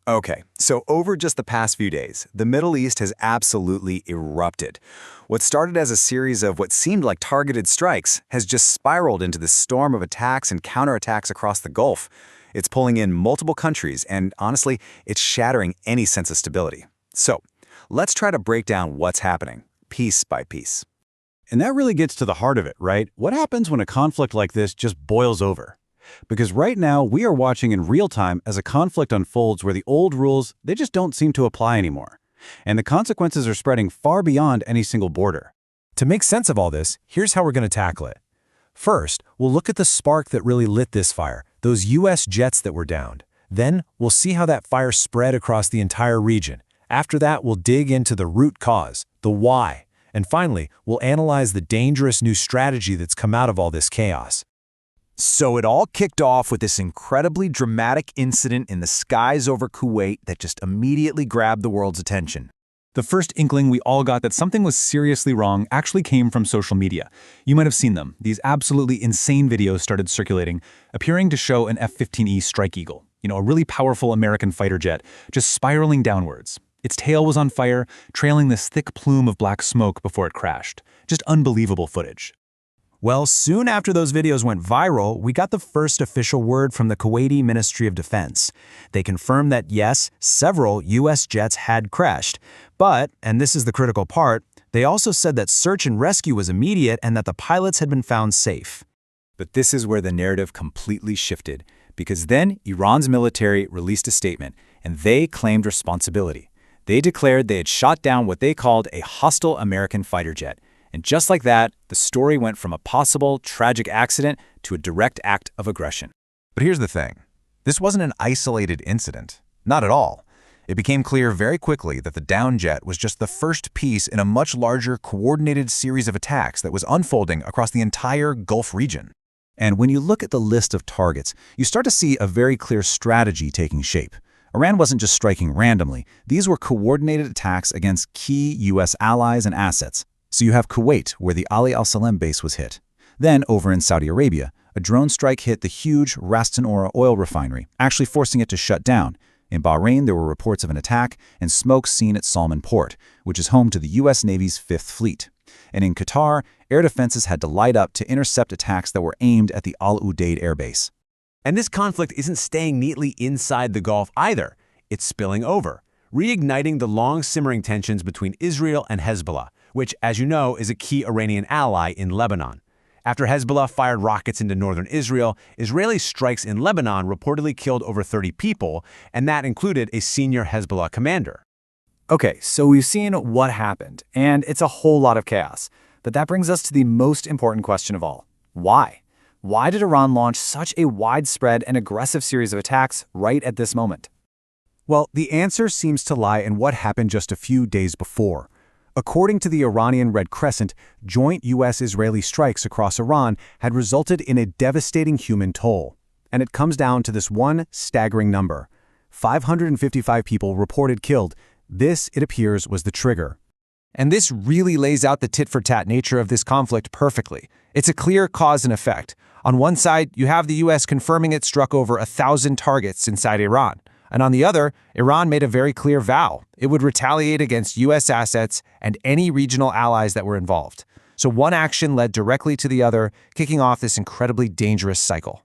Okay, so over just the past few days, the Middle East has absolutely erupted. What started as a series of what seemed like targeted strikes has just spiraled into this storm of attacks and counterattacks across the Gulf. It's pulling in multiple countries, and honestly, it's shattering any sense of stability. So, let's try to break down what's happening, piece by piece. And that really gets to the heart of it, right? What happens when a conflict like this just boils over? Because right now, we are watching in real time as a conflict unfolds where the old rules, they just don't seem to apply anymore. And the consequences are spreading far beyond any single border. To make sense of all this, here's how we're going to tackle it. First, we'll look at the spark that really lit this fire, those U.S. jets that were downed. Then, we'll see how that fire spread across the entire region. After that, we'll dig into the root cause, the why. And finally, we'll analyze the dangerous new strategy that's come out of all this chaos. So it all kicked off with this incredibly dramatic incident in the skies over Kuwait that just immediately grabbed the world's attention. The first inkling we all got that something was seriously wrong actually came from social media. You might have seen them. These absolutely insane videos started circulating, appearing to show an F-15E Strike Eagle, a really powerful American fighter jet, just spiraling downwards. Its tail was on fire, trailing this thick plume of black smoke before it crashed. Just unbelievable footage. Well, soon after those videos went viral, we got the first official word from the Kuwaiti Ministry of Defense. They confirmed that, yes, several U.S. jets had crashed. But, and this is the critical part, they also said that search and rescue was immediate and that the pilots had been found safe. But this is where the narrative completely shifted, because then Iran's military released a statement, and they claimed responsibility. They declared they had shot down what they called a hostile American fighter jet. And just like that, the story went from a possible, tragic accident to a direct act of aggression. But here's the thing. This wasn't an isolated incident. Not at all. It became clear very quickly that the down jet was just the first piece in a much larger, coordinated series of attacks that was unfolding across the entire Gulf region. And when you look at the list of targets, you start to see a very clear strategy taking shape. Iran wasn't just striking randomly. These were coordinated attacks against key U.S. allies and assets. So you have Kuwait, where the Ali al-Salem base was hit. Then, over in Saudi Arabia, a drone strike hit the huge Ras Tanura oil refinery, actually forcing it to shut down. In Bahrain, there were reports of an attack and smoke seen at Salman Port, which is home to the U.S. Navy's 5th Fleet. And in Qatar, air defenses had to light up to intercept attacks that were aimed at the Al Udeid air base. And this conflict isn't staying neatly inside the Gulf either. It's spilling over, reigniting the long-simmering tensions between Israel and Hezbollah, which, as you know, is a key Iranian ally in Lebanon. After Hezbollah fired rockets into northern Israel, Israeli strikes in Lebanon reportedly killed over 30 people, and that included a senior Hezbollah commander. Okay, so we've seen what happened, and it's a whole lot of chaos. But that brings us to the most important question of all. Why? Why did Iran launch such a widespread and aggressive series of attacks right at this moment? Well, the answer seems to lie in what happened just a few days before. According to the Iranian Red Crescent, joint U.S.-Israeli strikes across Iran had resulted in a devastating human toll. And it comes down to this one staggering number. 555 people reported killed. This, it appears, was the trigger. And this really lays out the tit-for-tat nature of this conflict perfectly. It's a clear cause and effect. On one side, you have the U.S. confirming it struck over 1,000 targets inside Iran. And on the other, Iran made a very clear vow. It would retaliate against U.S. assets and any regional allies that were involved. So one action led directly to the other, kicking off this incredibly dangerous cycle.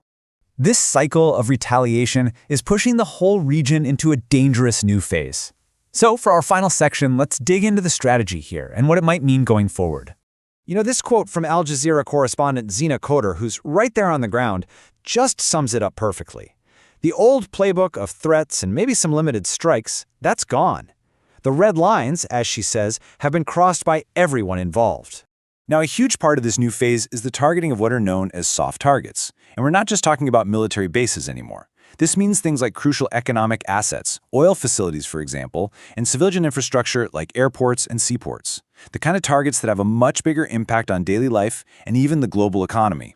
This cycle of retaliation is pushing the whole region into a dangerous new phase. So for our final section, let's dig into the strategy here and what it might mean going forward. This quote from Al Jazeera correspondent Zina Koder, who's right there on the ground, just sums it up perfectly. The old playbook of threats and maybe some limited strikes, that's gone. The red lines, as she says, have been crossed by everyone involved. Now, a huge part of this new phase is the targeting of what are known as soft targets. And we're not just talking about military bases anymore. This means things like crucial economic assets, oil facilities, for example, and civilian infrastructure like airports and seaports. The kind of targets that have a much bigger impact on daily life and even the global economy.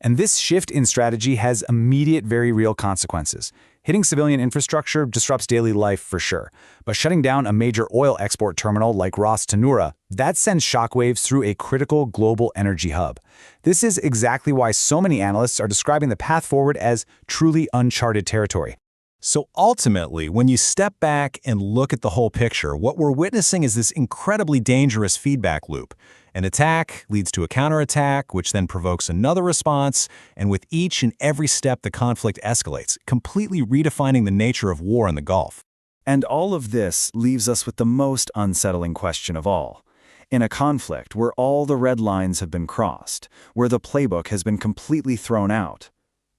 And this shift in strategy has immediate, very real consequences. Hitting civilian infrastructure disrupts daily life for sure, but shutting down a major oil export terminal like Ras Tanura, that sends shockwaves through a critical global energy hub. This is exactly why so many analysts are describing the path forward as truly uncharted territory. So ultimately, when you step back and look at the whole picture, what we're witnessing is this incredibly dangerous feedback loop. An attack leads to a counterattack, which then provokes another response, and with each and every step the conflict escalates, completely redefining the nature of war in the Gulf. And all of this leaves us with the most unsettling question of all. In a conflict where all the red lines have been crossed, where the playbook has been completely thrown out,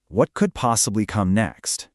what could possibly come next?